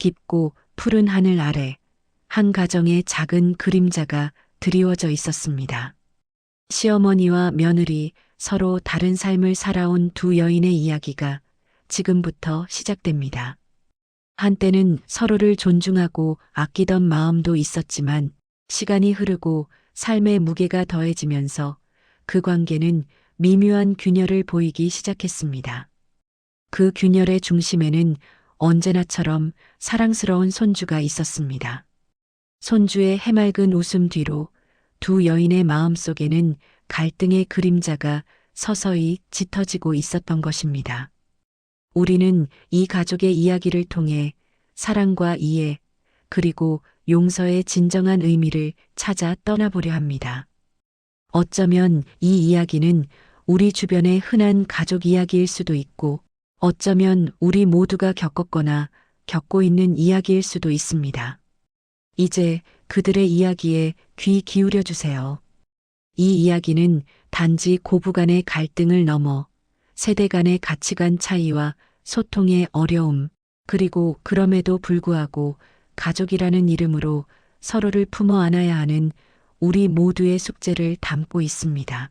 깊고 푸른 하늘 아래 한 가정의 작은 그림자가 드리워져 있었습니다. 시어머니와 며느리 서로 다른 삶을 살아온 두 여인의 이야기가 지금부터 시작됩니다. 한때는 서로를 존중하고 아끼던 마음도 있었지만 시간이 흐르고 삶의 무게가 더해지면서 그 관계는 미묘한 균열을 보이기 시작했습니다. 그 균열의 중심에는 언제나처럼 사랑스러운 손주가 있었습니다. 손주의 해맑은 웃음 뒤로 두 여인의 마음속에는 갈등의 그림자가 서서히 짙어지고 있었던 것입니다. 우리는 이 가족의 이야기를 통해 사랑과 이해, 그리고 용서의 진정한 의미를 찾아 떠나보려 합니다. 어쩌면 이 이야기는 우리 주변의 흔한 가족 이야기일 수도 있고, 어쩌면 우리 모두가 겪었거나 겪고 있는 이야기일 수도 있습니다. 이제 그들의 이야기에 귀 기울여 주세요. 이 이야기는 단지 고부 간의 갈등을 넘어 세대 간의 가치관 차이와 소통의 어려움, 그리고 그럼에도 불구하고 가족이라는 이름으로 서로를 품어 안아야 하는 우리 모두의 숙제를 담고 있습니다.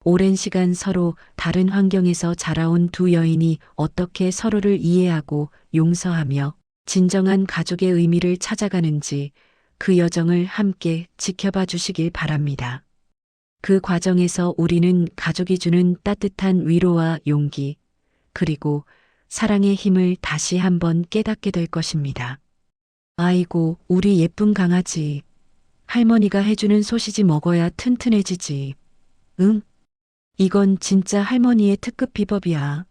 오랜 시간 서로 다른 환경에서 자라온 두 여인이 어떻게 서로를 이해하고 용서하며 진정한 가족의 의미를 찾아가는지 그 여정을 함께 지켜봐 주시길 바랍니다. 그 과정에서 우리는 가족이 주는 따뜻한 위로와 용기, 그리고 사랑의 힘을 다시 한번 깨닫게 될 것입니다. 아이고, 우리 예쁜 강아지. 할머니가 해주는 소시지 먹어야 튼튼해지지. 응? 이건 진짜 할머니의 특급 비법이야.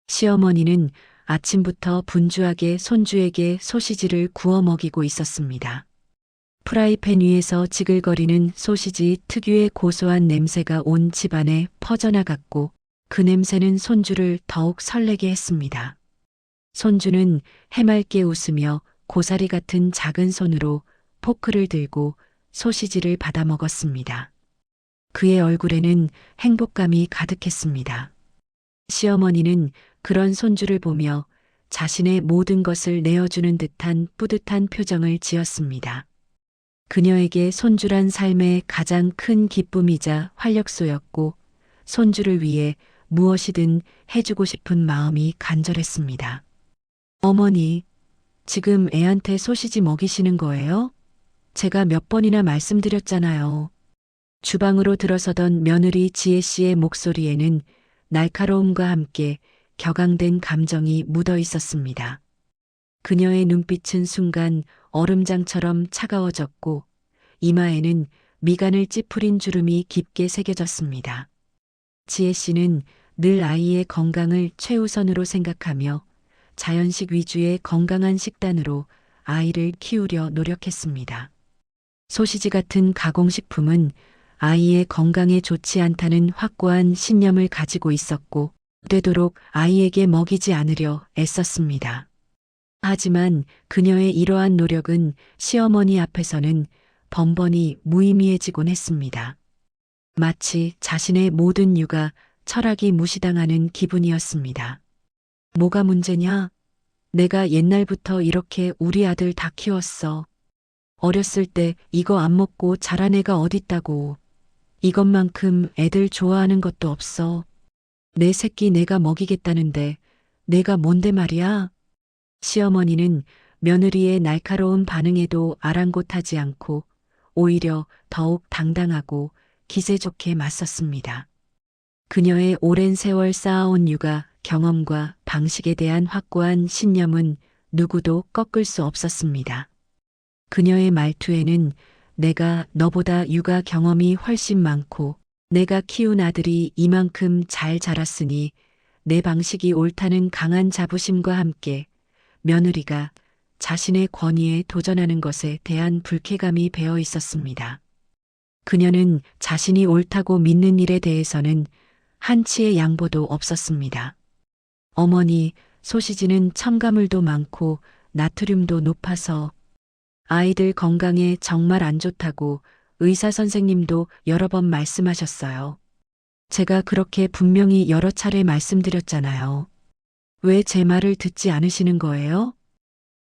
시어머니는 아침부터 분주하게 손주에게 소시지를 구워 먹이고 있었습니다. 프라이팬 위에서 지글거리는 소시지 특유의 고소한 냄새가 온 집안에 퍼져나갔고 그 냄새는 손주를 더욱 설레게 했습니다. 손주는 해맑게 웃으며 고사리 같은 작은 손으로 포크를 들고 소시지를 받아 먹었습니다. 그의 얼굴에는 행복감이 가득했습니다. 시어머니는 그런 손주를 보며 자신의 모든 것을 내어주는 듯한 뿌듯한 표정을 지었습니다. 그녀에게 손주란 삶의 가장 큰 기쁨이자 활력소였고 손주를 위해 무엇이든 해주고 싶은 마음이 간절했습니다. 어머니, 지금 애한테 소시지 먹이시는 거예요? 제가 몇 번이나 말씀드렸잖아요. 주방으로 들어서던 며느리 지혜 씨의 목소리에는 날카로움과 함께 격앙된 감정이 묻어 있었습니다. 그녀의 눈빛은 순간 얼음장처럼 차가워졌고 이마에는 미간을 찌푸린 주름이 깊게 새겨졌습니다. 지혜 씨는 늘 아이의 건강을 최우선으로 생각하며 자연식 위주의 건강한 식단으로 아이를 키우려 노력했습니다. 소시지 같은 가공식품은 아이의 건강에 좋지 않다는 확고한 신념을 가지고 있었고 되도록 아이에게 먹이지 않으려 애썼습니다. 하지만 그녀의 이러한 노력은 시어머니 앞에서는 번번이 무의미해지곤 했습니다. 마치 자신의 모든 육아, 철학이 무시당하는 기분이었습니다. 뭐가 문제냐? 내가 옛날부터 이렇게 우리 아들 다 키웠어. 어렸을 때 이거 안 먹고 자란 애가 어딨다고. 이것만큼 애들 좋아하는 것도 없어. 내 새끼 내가 먹이겠다는데 내가 뭔데 말이야? 시어머니는 며느리의 날카로운 반응에도 아랑곳하지 않고 오히려 더욱 당당하고 기세 좋게 맞섰습니다. 그녀의 오랜 세월 쌓아온 육아 경험과 방식에 대한 확고한 신념은 누구도 꺾을 수 없었습니다. 그녀의 말투에는 내가 너보다 육아 경험이 훨씬 많고 내가 키운 아들이 이만큼 잘 자랐으니 내 방식이 옳다는 강한 자부심과 함께 며느리가 자신의 권위에 도전하는 것에 대한 불쾌감이 배어 있었습니다. 그녀는 자신이 옳다고 믿는 일에 대해서는 한치의 양보도 없었습니다. 어머니, 소시지는 첨가물도 많고 나트륨도 높아서 아이들 건강에 정말 안 좋다고 의사 선생님도 여러 번 말씀하셨어요. 제가 그렇게 분명히 여러 차례 말씀드렸잖아요. 왜 제 말을 듣지 않으시는 거예요?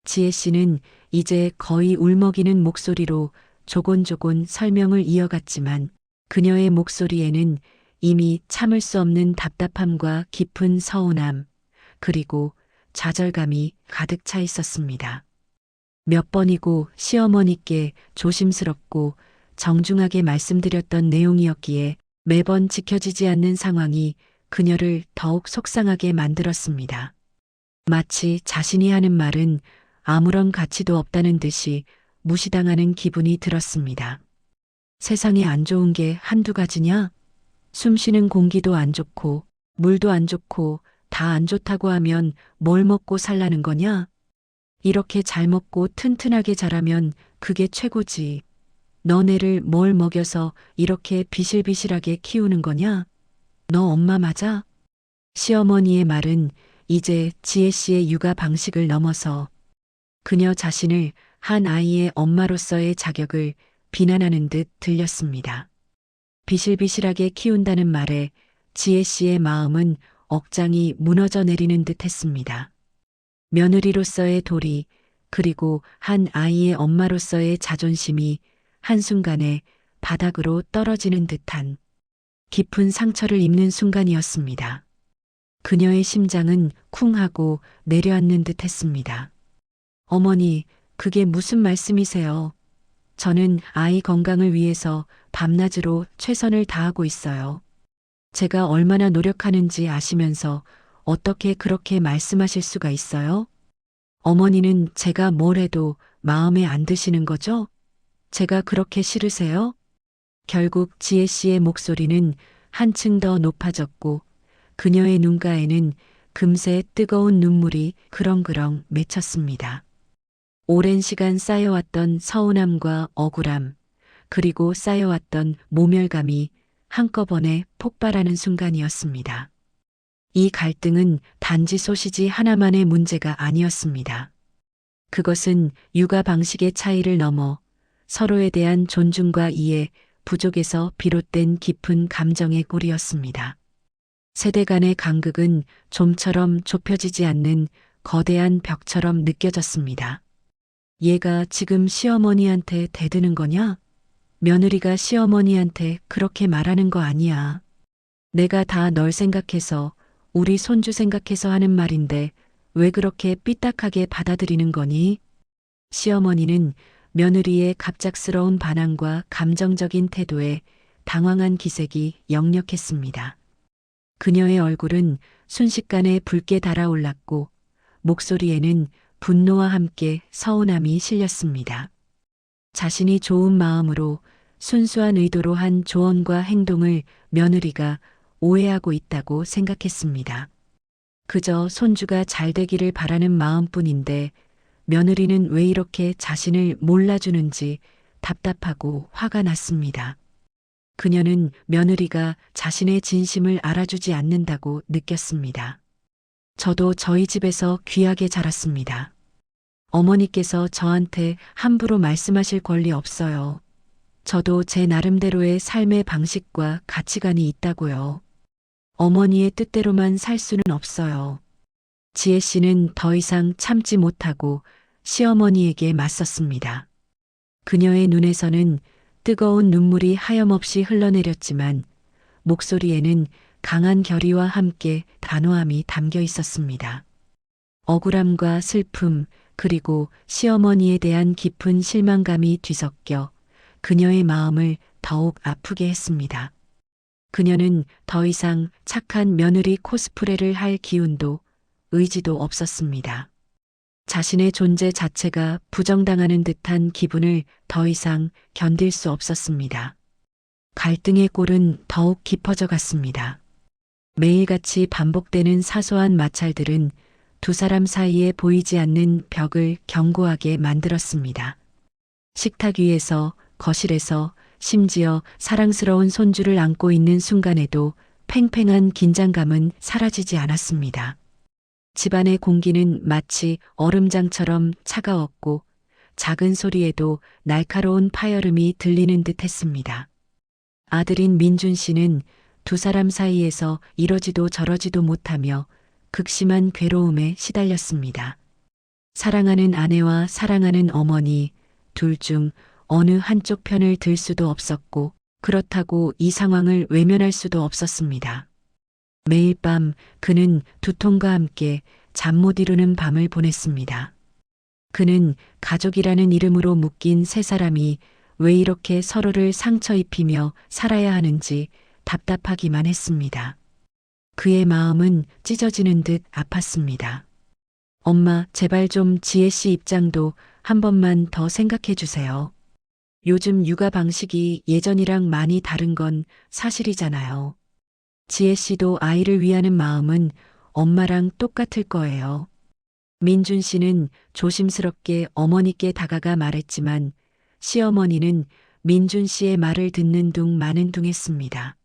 지혜 씨는 이제 거의 울먹이는 목소리로 조곤조곤 설명을 이어갔지만 그녀의 목소리에는 이미 참을 수 없는 답답함과 깊은 서운함, 그리고 좌절감이 가득 차 있었습니다. 몇 번이고 시어머니께 조심스럽고 정중하게 말씀드렸던 내용이었기에 매번 지켜지지 않는 상황이 그녀를 더욱 속상하게 만들었습니다. 마치 자신이 하는 말은 아무런 가치도 없다는 듯이 무시당하는 기분이 들었습니다. 세상에 안 좋은 게 한두 가지냐? 숨 쉬는 공기도 안 좋고, 물도 안 좋고, 다 안 좋다고 하면 뭘 먹고 살라는 거냐? 이렇게 잘 먹고 튼튼하게 자라면 그게 최고지. 너네를 뭘 먹여서 이렇게 비실비실하게 키우는 거냐? 너 엄마 맞아? 시어머니의 말은 이제 지혜 씨의 육아 방식을 넘어서 그녀 자신을 한 아이의 엄마로서의 자격을 비난하는 듯 들렸습니다. 비실비실하게 키운다는 말에 지혜 씨의 마음은 억장이 무너져 내리는 듯 했습니다. 며느리로서의 도리, 그리고 한 아이의 엄마로서의 자존심이 한순간에 바닥으로 떨어지는 듯한 깊은 상처를 입는 순간이었습니다. 그녀의 심장은 쿵 하고 내려앉는 듯 했습니다. 어머니, 그게 무슨 말씀이세요? 저는 아이 건강을 위해서 밤낮으로 최선을 다하고 있어요. 제가 얼마나 노력하는지 아시면서 어떻게 그렇게 말씀하실 수가 있어요? 어머니는 제가 뭘 해도 마음에 안 드시는 거죠? 제가 그렇게 싫으세요? 결국 지혜 씨의 목소리는 한층 더 높아졌고 그녀의 눈가에는 금세 뜨거운 눈물이 그렁그렁 맺혔습니다. 오랜 시간 쌓여왔던 서운함과 억울함, 그리고 쌓여왔던 모멸감이 한꺼번에 폭발하는 순간이었습니다. 이 갈등은 단지 소시지 하나만의 문제가 아니었습니다. 그것은 육아 방식의 차이를 넘어 서로에 대한 존중과 이해, 부족에서 비롯된 깊은 감정의 꿀이었습니다. 세대 간의 간극은 좀처럼 좁혀지지 않는 거대한 벽처럼 느껴졌습니다. 얘가 지금 시어머니한테 대드는 거냐? 며느리가 시어머니한테 그렇게 말하는 거 아니야. 내가 다 널 생각해서 우리 손주 생각해서 하는 말인데 왜 그렇게 삐딱하게 받아들이는 거니? 시어머니는 며느리의 갑작스러운 반항과 감정적인 태도에 당황한 기색이 역력했습니다. 그녀의 얼굴은 순식간에 붉게 달아올랐고 목소리에는 분노와 함께 서운함이 실렸습니다. 자신이 좋은 마음으로 순수한 의도로 한 조언과 행동을 며느리가 오해하고 있다고 생각했습니다. 그저 손주가 잘 되기를 바라는 마음뿐인데 며느리는 왜 이렇게 자신을 몰라주는지 답답하고 화가 났습니다. 그녀는 며느리가 자신의 진심을 알아주지 않는다고 느꼈습니다. 저도 저희 집에서 귀하게 자랐습니다. 어머니께서 저한테 함부로 말씀하실 권리 없어요. 저도 제 나름대로의 삶의 방식과 가치관이 있다고요. 어머니의 뜻대로만 살 수는 없어요. 지혜 씨는 더 이상 참지 못하고 시어머니에게 맞섰습니다. 그녀의 눈에서는 뜨거운 눈물이 하염없이 흘러내렸지만 목소리에는 강한 결의와 함께 단호함이 담겨 있었습니다. 억울함과 슬픔, 그리고 시어머니에 대한 깊은 실망감이 뒤섞여 그녀의 마음을 더욱 아프게 했습니다. 그녀는 더 이상 착한 며느리 코스프레를 할 기운도 의지도 없었습니다. 자신의 존재 자체가 부정당하는 듯한 기분을 더 이상 견딜 수 없었습니다. 갈등의 꼴은 더욱 깊어져 갔습니다. 매일같이 반복되는 사소한 마찰들은 두 사람 사이에 보이지 않는 벽을 견고하게 만들었습니다. 식탁 위에서, 거실에서, 심지어 사랑스러운 손주를 안고 있는 순간에도 팽팽한 긴장감은 사라지지 않았습니다. 집안의 공기는 마치 얼음장처럼 차가웠고 작은 소리에도 날카로운 파열음이 들리는 듯 했습니다. 아들인 민준 씨는 두 사람 사이에서 이러지도 저러지도 못하며 극심한 괴로움에 시달렸습니다. 사랑하는 아내와 사랑하는 어머니, 둘 중 어느 한쪽 편을 들 수도 없었고, 그렇다고 이 상황을 외면할 수도 없었습니다. 매일 밤 그는 두통과 함께 잠 못 이루는 밤을 보냈습니다. 그는 가족이라는 이름으로 묶인 세 사람이 왜 이렇게 서로를 상처 입히며 살아야 하는지 답답하기만 했습니다. 그의 마음은 찢어지는 듯 아팠습니다. 엄마, 제발 좀 지혜 씨 입장도 한 번만 더 생각해 주세요. 요즘 육아 방식이 예전이랑 많이 다른 건 사실이잖아요. 지혜 씨도 아이를 위하는 마음은 엄마랑 똑같을 거예요. 민준 씨는 조심스럽게 어머니께 다가가 말했지만 시어머니는 민준 씨의 말을 듣는 둥 마는 둥 했습니다.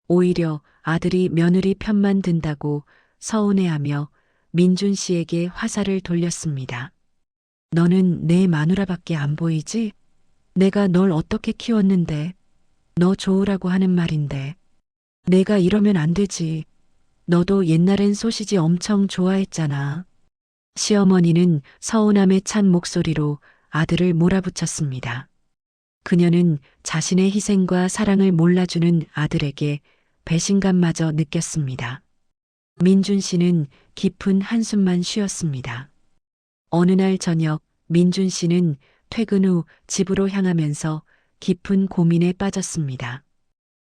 오히려 아들이 며느리 편만 든다고 서운해하며 민준 씨에게 화살을 돌렸습니다. 너는 내 마누라밖에 안 보이지? 내가 널 어떻게 키웠는데? 너 좋으라고 하는 말인데. 내가 이러면 안 되지. 너도 옛날엔 소시지 엄청 좋아했잖아. 시어머니는 서운함에 찬 목소리로 아들을 몰아붙였습니다. 그녀는 자신의 희생과 사랑을 몰라주는 아들에게 배신감마저 느꼈습니다. 민준 씨는 깊은 한숨만 쉬었습니다. 어느 날 저녁 민준 씨는 퇴근 후 집으로 향하면서 깊은 고민에 빠졌습니다.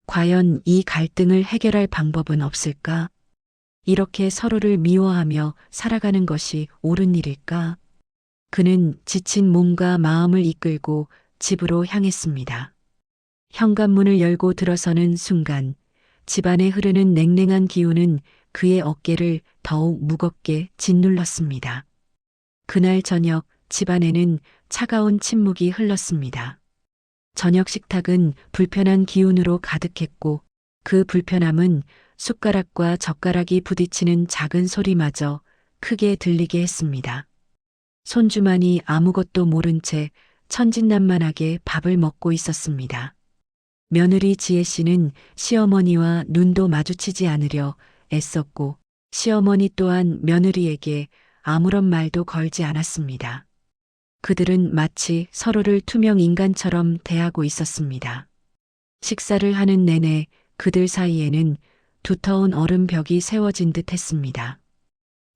과연 이 갈등을 해결할 방법은 없을까? 이렇게 서로를 미워하며 살아가는 것이 옳은 일일까? 그는 지친 몸과 마음을 이끌고 집으로 향했습니다. 현관문을 열고 들어서는 순간 집안에 흐르는 냉랭한 기운은 그의 어깨를 더욱 무겁게 짓눌렀습니다. 그날 저녁 집안에는 차가운 침묵이 흘렀습니다. 저녁 식탁은 불편한 기운으로 가득했고 그 불편함은 숟가락과 젓가락이 부딪히는 작은 소리마저 크게 들리게 했습니다. 손주만이 아무것도 모른 채 천진난만하게 밥을 먹고 있었습니다. 며느리 지혜 씨는 시어머니와 눈도 마주치지 않으려 애썼고 시어머니 또한 며느리에게 아무런 말도 걸지 않았습니다. 그들은 마치 서로를 투명 인간처럼 대하고 있었습니다. 식사를 하는 내내 그들 사이에는 두터운 얼음벽이 세워진 듯 했습니다.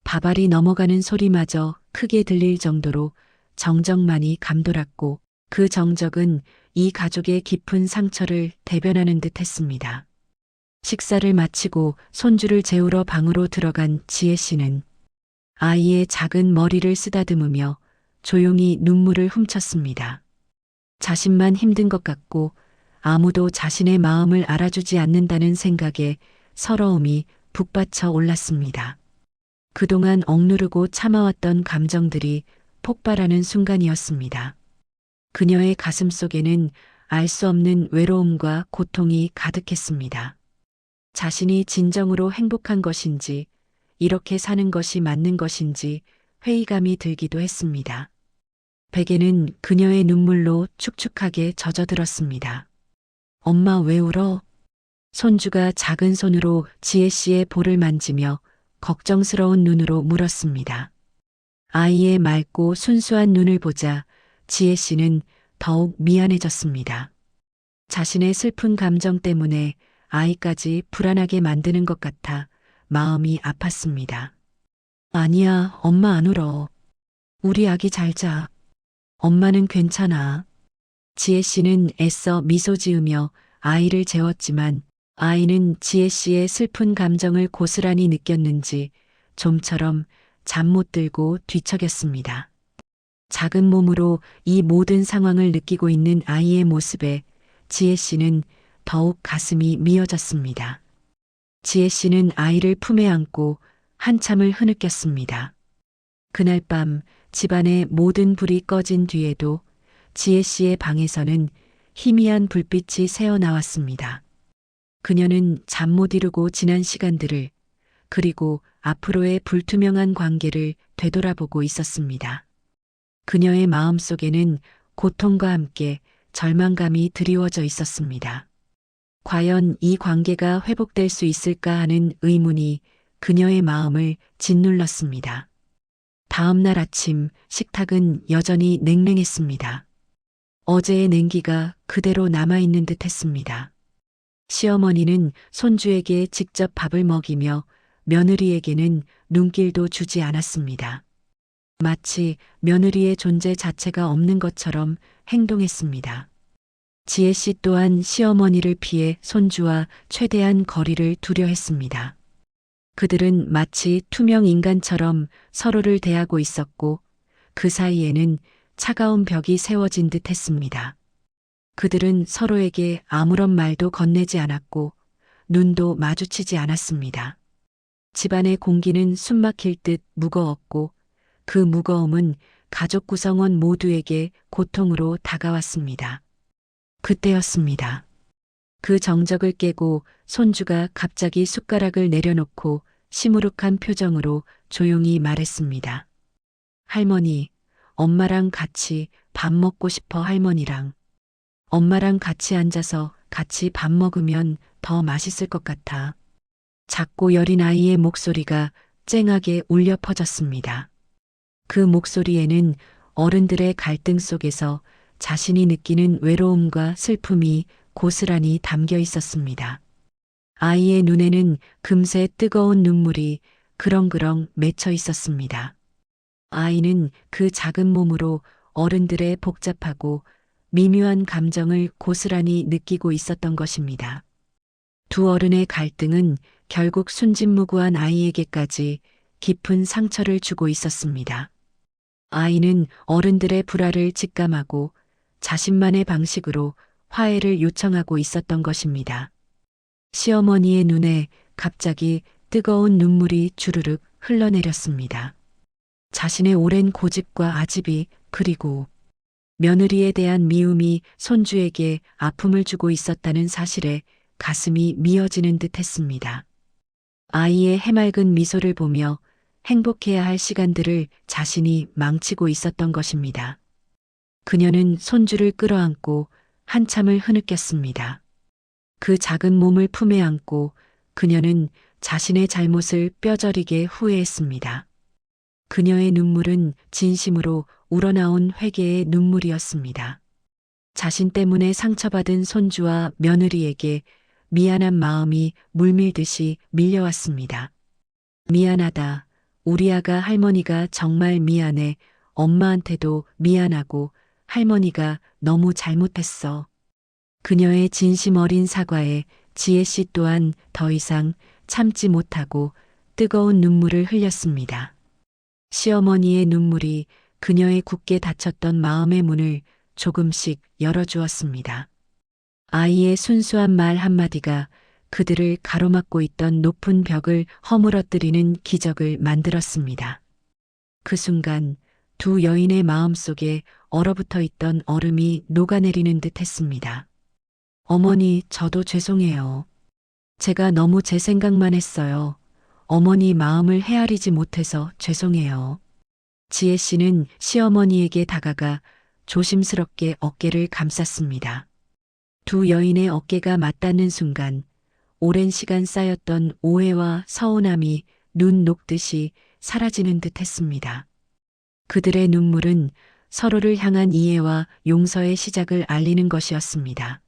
밥알이 넘어가는 소리마저 크게 들릴 정도로 정적만이 감돌았고 그 정적은 이 가족의 깊은 상처를 대변하는 듯 했습니다. 식사를 마치고 손주를 재우러 방으로 들어간 지혜 씨는 아이의 작은 머리를 쓰다듬으며 조용히 눈물을 훔쳤습니다. 자신만 힘든 것 같고 아무도 자신의 마음을 알아주지 않는다는 생각에 서러움이 북받쳐 올랐습니다. 그동안 억누르고 참아왔던 감정들이 폭발하는 순간이었습니다. 그녀의 가슴 속에는 알 수 없는 외로움과 고통이 가득했습니다. 자신이 진정으로 행복한 것인지, 이렇게 사는 것이 맞는 것인지 회의감이 들기도 했습니다. 베개는 그녀의 눈물로 축축하게 젖어들었습니다. 엄마 왜 울어? 손주가 작은 손으로 지혜 씨의 볼을 만지며 걱정스러운 눈으로 물었습니다. 아이의 맑고 순수한 눈을 보자 지혜 씨는 더욱 미안해졌습니다. 자신의 슬픈 감정 때문에 아이까지 불안하게 만드는 것 같아 마음이 아팠습니다. 아니야, 엄마 안 울어. 우리 아기 잘 자. 엄마는 괜찮아. 지혜 씨는 애써 미소 지으며 아이를 재웠지만 아이는 지혜 씨의 슬픈 감정을 고스란히 느꼈는지 좀처럼 잠 못 들고 뒤척였습니다. 작은 몸으로 이 모든 상황을 느끼고 있는 아이의 모습에 지혜 씨는 더욱 가슴이 미어졌습니다. 지혜 씨는 아이를 품에 안고 한참을 흐느꼈습니다. 그날 밤 집안의 모든 불이 꺼진 뒤에도 지혜 씨의 방에서는 희미한 불빛이 새어나왔습니다. 그녀는 잠 못 이루고 지난 시간들을 그리고 앞으로의 불투명한 관계를 되돌아보고 있었습니다. 그녀의 마음속에는 고통과 함께 절망감이 드리워져 있었습니다. 과연 이 관계가 회복될 수 있을까 하는 의문이 그녀의 마음을 짓눌렀습니다. 다음 날 아침 식탁은 여전히 냉랭했습니다. 어제의 냉기가 그대로 남아있는 듯 했습니다. 시어머니는 손주에게 직접 밥을 먹이며 며느리에게는 눈길도 주지 않았습니다. 마치 며느리의 존재 자체가 없는 것처럼 행동했습니다. 지혜 씨 또한 시어머니를 피해 손주와 최대한 거리를 두려 했습니다. 그들은 마치 투명 인간처럼 서로를 대하고 있었고 그 사이에는 차가운 벽이 세워진 듯 했습니다. 그들은 서로에게 아무런 말도 건네지 않았고 눈도 마주치지 않았습니다. 집안의 공기는 숨막힐 듯 무거웠고 그 무거움은 가족 구성원 모두에게 고통으로 다가왔습니다. 그때였습니다. 그 정적을 깨고 손주가 갑자기 숟가락을 내려놓고 시무룩한 표정으로 조용히 말했습니다. 할머니, 엄마랑 같이 밥 먹고 싶어 할머니랑. 엄마랑 같이 앉아서 같이 밥 먹으면 더 맛있을 것 같아. 작고 여린 아이의 목소리가 쨍하게 울려 퍼졌습니다. 그 목소리에는 어른들의 갈등 속에서 자신이 느끼는 외로움과 슬픔이 고스란히 담겨 있었습니다. 아이의 눈에는 금세 뜨거운 눈물이 그렁그렁 맺혀 있었습니다. 아이는 그 작은 몸으로 어른들의 복잡하고 미묘한 감정을 고스란히 느끼고 있었던 것입니다. 두 어른의 갈등은 결국 순진무구한 아이에게까지 깊은 상처를 주고 있었습니다. 아이는 어른들의 불화를 직감하고 자신만의 방식으로 화해를 요청하고 있었던 것입니다. 시어머니의 눈에 갑자기 뜨거운 눈물이 주르륵 흘러내렸습니다. 자신의 오랜 고집과 아집이 그리고 며느리에 대한 미움이 손주에게 아픔을 주고 있었다는 사실에 가슴이 미어지는 듯 했습니다. 아이의 해맑은 미소를 보며 행복해야 할 시간들을 자신이 망치고 있었던 것입니다. 그녀는 손주를 끌어안고 한참을 흐느꼈습니다. 그 작은 몸을 품에 안고 그녀는 자신의 잘못을 뼈저리게 후회했습니다. 그녀의 눈물은 진심으로 우러나온 회개의 눈물이었습니다. 자신 때문에 상처받은 손주와 며느리에게 미안한 마음이 물밀듯이 밀려왔습니다. 미안하다. 우리 아가 할머니가 정말 미안해. 엄마한테도 미안하고 할머니가 너무 잘못했어. 그녀의 진심 어린 사과에 지혜 씨 또한 더 이상 참지 못하고 뜨거운 눈물을 흘렸습니다. 시어머니의 눈물이 그녀의 굳게 닫혔던 마음의 문을 조금씩 열어주었습니다. 아이의 순수한 말 한마디가 그들을 가로막고 있던 높은 벽을 허물어뜨리는 기적을 만들었습니다. 그 순간 두 여인의 마음속에 얼어붙어 있던 얼음이 녹아내리는 듯 했습니다. 어머니, 저도 죄송해요. 제가 너무 제 생각만 했어요. 어머니 마음을 헤아리지 못해서 죄송해요. 지혜 씨는 시어머니에게 다가가 조심스럽게 어깨를 감쌌습니다. 두 여인의 어깨가 맞닿는 순간 오랜 시간 쌓였던 오해와 서운함이 눈 녹듯이 사라지는 듯 했습니다. 그들의 눈물은 서로를 향한 이해와 용서의 시작을 알리는 것이었습니다.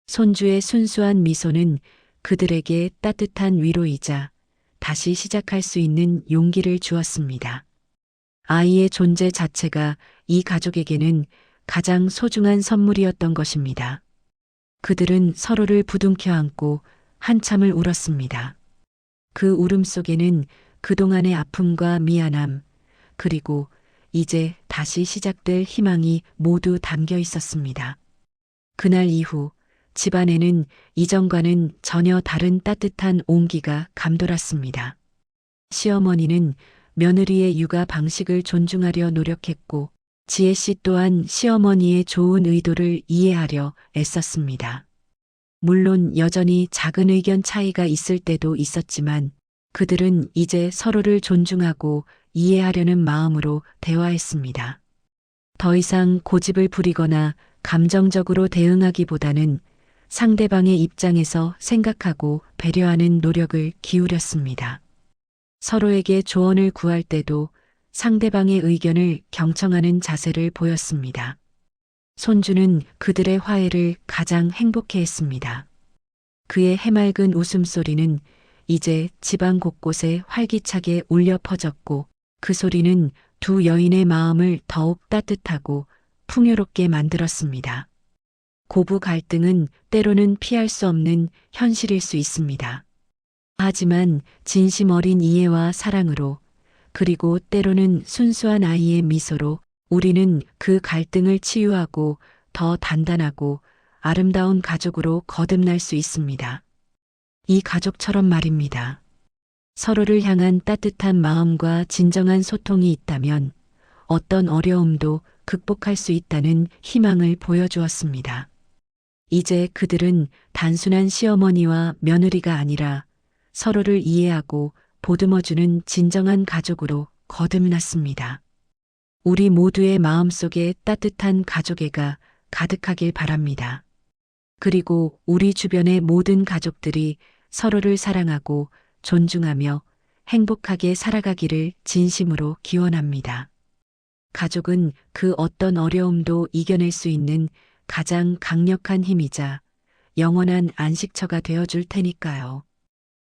손주의 순수한 미소는 그들에게 따뜻한 위로이자 다시 시작할 수 있는 용기를 주었습니다. 아이의 존재 자체가 이 가족에게는 가장 소중한 선물이었던 것입니다. 그들은 서로를 부둥켜 안고 한참을 울었습니다. 그 울음 속에는 그동안의 아픔과 미안함, 그리고 이제 다시 시작될 희망이 모두 담겨 있었습니다. 그날 이후 집안에는 이전과는 전혀 다른 따뜻한 온기가 감돌았습니다. 시어머니는 며느리의 육아 방식을 존중하려 노력했고 지혜 씨 또한 시어머니의 좋은 의도를 이해하려 애썼습니다. 물론 여전히 작은 의견 차이가 있을 때도 있었지만 그들은 이제 서로를 존중하고 이해하려는 마음으로 대화했습니다. 더 이상 고집을 부리거나 감정적으로 대응하기보다는 상대방의 입장에서 생각하고 배려하는 노력을 기울였습니다. 서로에게 조언을 구할 때도 상대방의 의견을 경청하는 자세를 보였습니다. 손주는 그들의 화해를 가장 행복해 했습니다. 그의 해맑은 웃음소리는 이제 집안 곳곳에 활기차게 울려 퍼졌고 그 소리는 두 여인의 마음을 더욱 따뜻하고 풍요롭게 만들었습니다. 고부 갈등은 때로는 피할 수 없는 현실일 수 있습니다. 하지만 진심 어린 이해와 사랑으로 그리고 때로는 순수한 아이의 미소로 우리는 그 갈등을 치유하고 더 단단하고 아름다운 가족으로 거듭날 수 있습니다. 이 가족처럼 말입니다. 서로를 향한 따뜻한 마음과 진정한 소통이 있다면 어떤 어려움도 극복할 수 있다는 희망을 보여주었습니다. 이제 그들은 단순한 시어머니와 며느리가 아니라 서로를 이해하고 보듬어주는 진정한 가족으로 거듭났습니다. 우리 모두의 마음속에 따뜻한 가족애가 가득하길 바랍니다. 그리고 우리 주변의 모든 가족들이 서로를 사랑하고 존중하며 행복하게 살아가기를 진심으로 기원합니다. 가족은 그 어떤 어려움도 이겨낼 수 있는 가장 강력한 힘이자 영원한 안식처가 되어줄 테니까요.